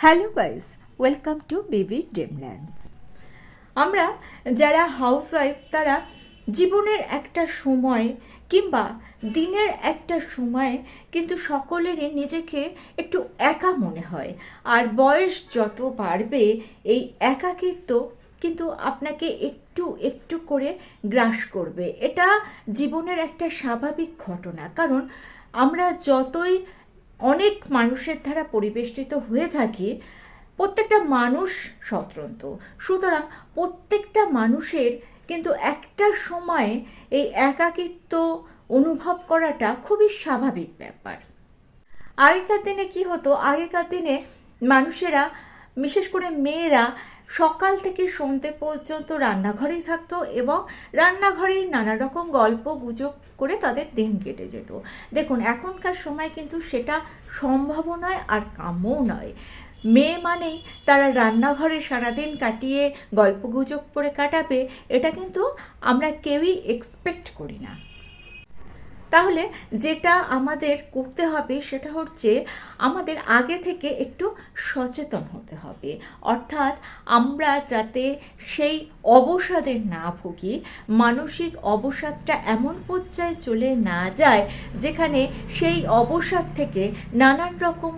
Hello guys, welcome to baby dreamlands. আমরা যারা housewife তারা জীবনের একটা সময় কিংবা দিনের একটা সময় কিন্তু সকলেরই নিজেকে একটু একা মনে হয়। আর বয়স যত বাড়বে এই একাকিত্ব কিন্তু আপনাকে একটু একটু করে গ্রাস করবে। এটা জীবনের একটা স্বাভাবিক ঘটনা, কারণ আমরা যতই অনেক মানুষের দ্বারা পরিবেষ্টিত হয়ে থাকি, প্রত্যেকটা মানুষ স্বতন্ত্র। সুতরাং প্রত্যেকটা মানুষের কিন্তু একটা সময়ে এই একাকিত্ব অনুভব করাটা খুবই স্বাভাবিক ব্যাপার। আগেকার দিনে কি হতো, আগেকার দিনে মানুষেরা, বিশেষ করে মেয়েরা, সকাল থেকে সন্ধ্যে পর্যন্ত রান্নাঘরেই থাকতো এবং রান্নাঘরেই নানা রকম গল্প গুজব করে তাদের দিন কেটে যেত। দেখুন, এখনকার সময় কিন্তু সেটা সম্ভব নয় আর কাম্যও নয়। মেয়ে মানেই তারা রান্নাঘরে সারাদিন কাটিয়ে গল্প গুজব করে কাটাবে, এটা কিন্তু আমরা কেউই এক্সপেক্ট করি না। তাহলে যেটা আমাদের করতে হবে সেটা হচ্ছে আমাদের আগে থেকে একটু সচেতন হতে হবে, অর্থাৎ আমরা যাতে সেই অবসাদে না ভুগি, মানসিক অবসাদটা এমন পর্যায়ে চলে না যায় যেখানে সেই অবসাদ থেকে নানান রকম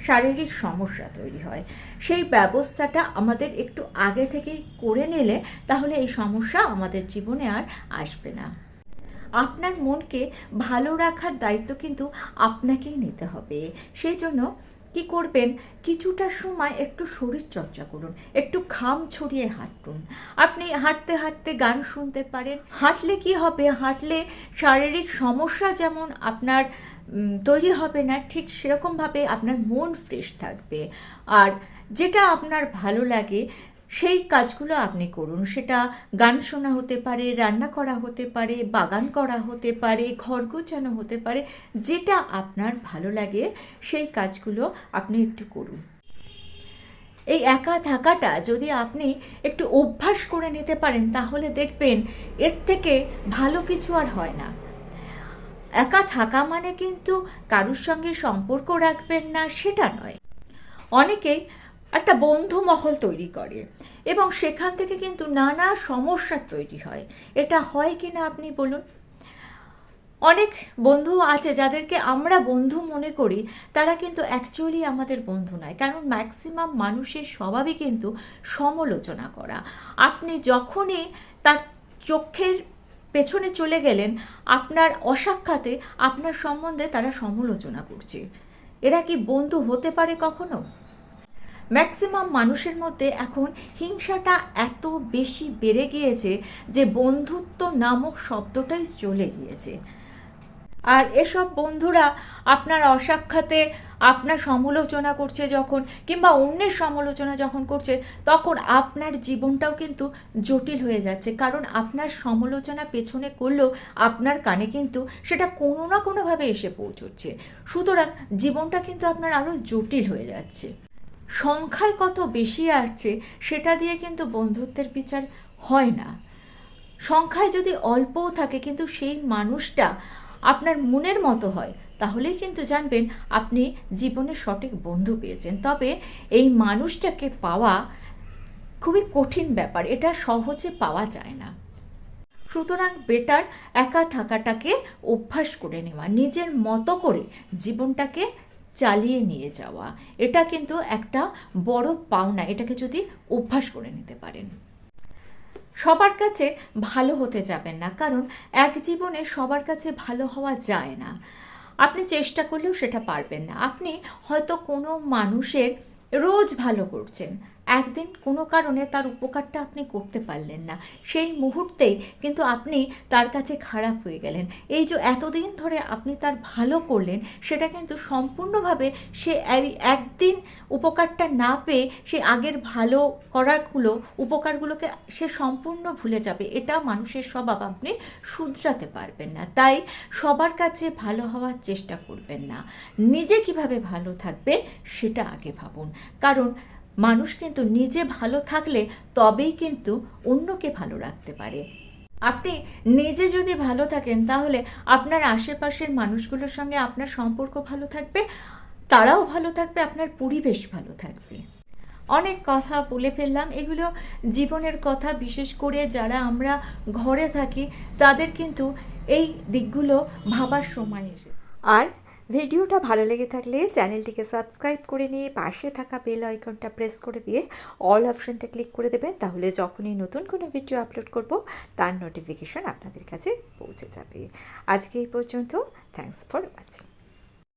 শারীরিক সমস্যা তৈরি হয়। সেই ব্যবস্থাটা আমাদের একটু আগে থেকেই করে নিলে তাহলে এই সমস্যা আমাদের জীবনে আর আসবে না। আপনার মনকে ভালো রাখার দায়িত্ব কিন্তু আপনাকেই নিতে হবে। সেই জন্য কি করবেন, কিছুটা সময় একটু শরীরচর্চা করুন, একটু ঘাম ছড়িয়ে হাঁটুন। আপনি হাঁটতে হাঁটতে গান শুনতে পারেন। হাঁটলে কি হবে, হাঁটলে শারীরিক সমস্যা যেমন আপনার তৈরি হবে না, ঠিক সেরকমভাবে আপনার মন ফ্রেশ থাকবে। আর যেটা আপনার ভালো লাগে সেই কাজগুলো আপনি করুন। সেটা গান শোনা হতে পারে, রান্না করা হতে পারে, বাগান করা হতে পারে, ঘর গোছানো হতে পারে। যেটা আপনার ভালো লাগে সেই কাজগুলো আপনি একটু করুন। এই একা থাকাটা যদি আপনি একটু অভ্যাস করে নিতে পারেন তাহলে দেখবেন এর থেকে ভালো কিছু আর হয় না। একা থাকা মানে কিন্তু কারুর সঙ্গে সম্পর্ক রাখবেন না সেটা নয়। অনেকেই একটা বন্ধু মহল তৈরি করে এবং সেখান থেকে কিন্তু নানা সমস্যা তৈরি হয়। এটা হয় কি না আপনি বলুন? অনেক বন্ধু আছে যাদেরকে আমরা বন্ধু মনে করি, তারা কিন্তু অ্যাকচুয়ালি আমাদের বন্ধু নয়। কারণ ম্যাক্সিমাম মানুষের স্বভাবই কিন্তু সমালোচনা করা। আপনি যখনই তার চোখের পেছনে চলে গেলেন, আপনার অসাক্ষাতে আপনার সম্বন্ধে তারা সমালোচনা করছে। এরা কি বন্ধু হতে পারে কখনো? ম্যাক্সিমাম মানুষের মধ্যে এখন হিংসাটা এত বেশি বেড়ে গিয়েছে যে বন্ধুত্ব নামক শব্দটাই চলে গিয়েছে। আর এসব বন্ধুরা আপনার অসাক্ষাতে আপনার সমালোচনা করছে যখন, কিংবা অন্যের সমালোচনা যখন করছে, তখন আপনার জীবনটাও কিন্তু জটিল হয়ে যাচ্ছে। কারণ আপনার সমালোচনা পেছনে করলেও আপনার কানে কিন্তু সেটা কোনো না কোনোভাবে এসে পৌঁছচ্ছে। সুতরাং জীবনটা কিন্তু আপনার আরও জটিল হয়ে যাচ্ছে। সংখ্যায় কত বেশি আসছে সেটা দিয়ে কিন্তু বন্ধুত্বের বিচার হয় না। সংখ্যায় যদি অল্পও থাকে কিন্তু সেই মানুষটা আপনার মনের মতো হয়, তাহলেই কিন্তু জানবেন আপনি জীবনে সঠিক বন্ধু পেয়েছেন। তবে এই মানুষটাকে পাওয়া খুবই কঠিন ব্যাপার, এটা সহজে পাওয়া যায় না। সুতরাং বেটার একা থাকাটাকে অভ্যাস করে নেওয়া, নিজের মতো করে জীবনটাকে চালিয়ে নিয়ে যাওয়া, এটা কিন্তু একটা বড় পাওনা। এটাকে যদি অভ্যাস করে নিতে পারেন। সবার কাছে ভালো হতে যাবেন না, কারণ এক জীবনে সবার কাছে ভালো হওয়া যায় না। আপনি চেষ্টা করলেও সেটা পারবেন না। আপনি হয়তো কোনো মানুষের রোজ ভালো করছেন, একদিন কোনো কারণে তার উপকারটা আপনি করতে পারলেন না, সেই মুহূর্তেই কিন্তু আপনি তার কাছে খারাপ হয়ে গেলেন। এই যে এতদিন ধরে আপনি তার ভালো করলেন, সেটা কিন্তু সম্পূর্ণভাবে সে একদিন উপকারটা না পেয়ে সে আগের ভালো করারগুলো, উপকারগুলোকে সে সম্পূর্ণ ভুলে যাবে। এটা মানুষের স্বভাব, আপনি শুধরাতে পারবেন না। তাই সবার কাছে ভালো হওয়ার চেষ্টা করবেন না, নিজে কিভাবে ভালো থাকবে সেটা আগে ভাবুন। কারণ মানুষ কিন্তু নিজে ভালো থাকলে তবেই কিন্তু অন্যকে ভালো রাখতে পারে। আপনি নিজে যদি ভালো থাকেন তাহলে আপনার আশেপাশের মানুষগুলোর সঙ্গে আপনার সম্পর্ক ভালো থাকবে, তারাও ভালো থাকবে, আপনার পরিবেশ ভালো থাকবে। অনেক কথা বলে ফেললাম। এগুলো জীবনের কথা, বিশেষ করে যারা আমরা ঘরে থাকি তাদের কিন্তু এই দিকগুলো ভাবার সময় এসে। আর ভিডিওটা ভালো লেগে থাকলে চ্যানেলটিকে সাবস্ক্রাইব করে নিয়ে পাশে থাকা বেল আইকনটা প্রেস করে দিয়ে অল অপশানটা ক্লিক করে দেবেন, তাহলে যখনই নতুন কোনো ভিডিও আপলোড করব তার নোটিফিকেশন আপনাদের কাছে পৌঁছে যাবে। আজকে এই পর্যন্ত। Thanks for watching.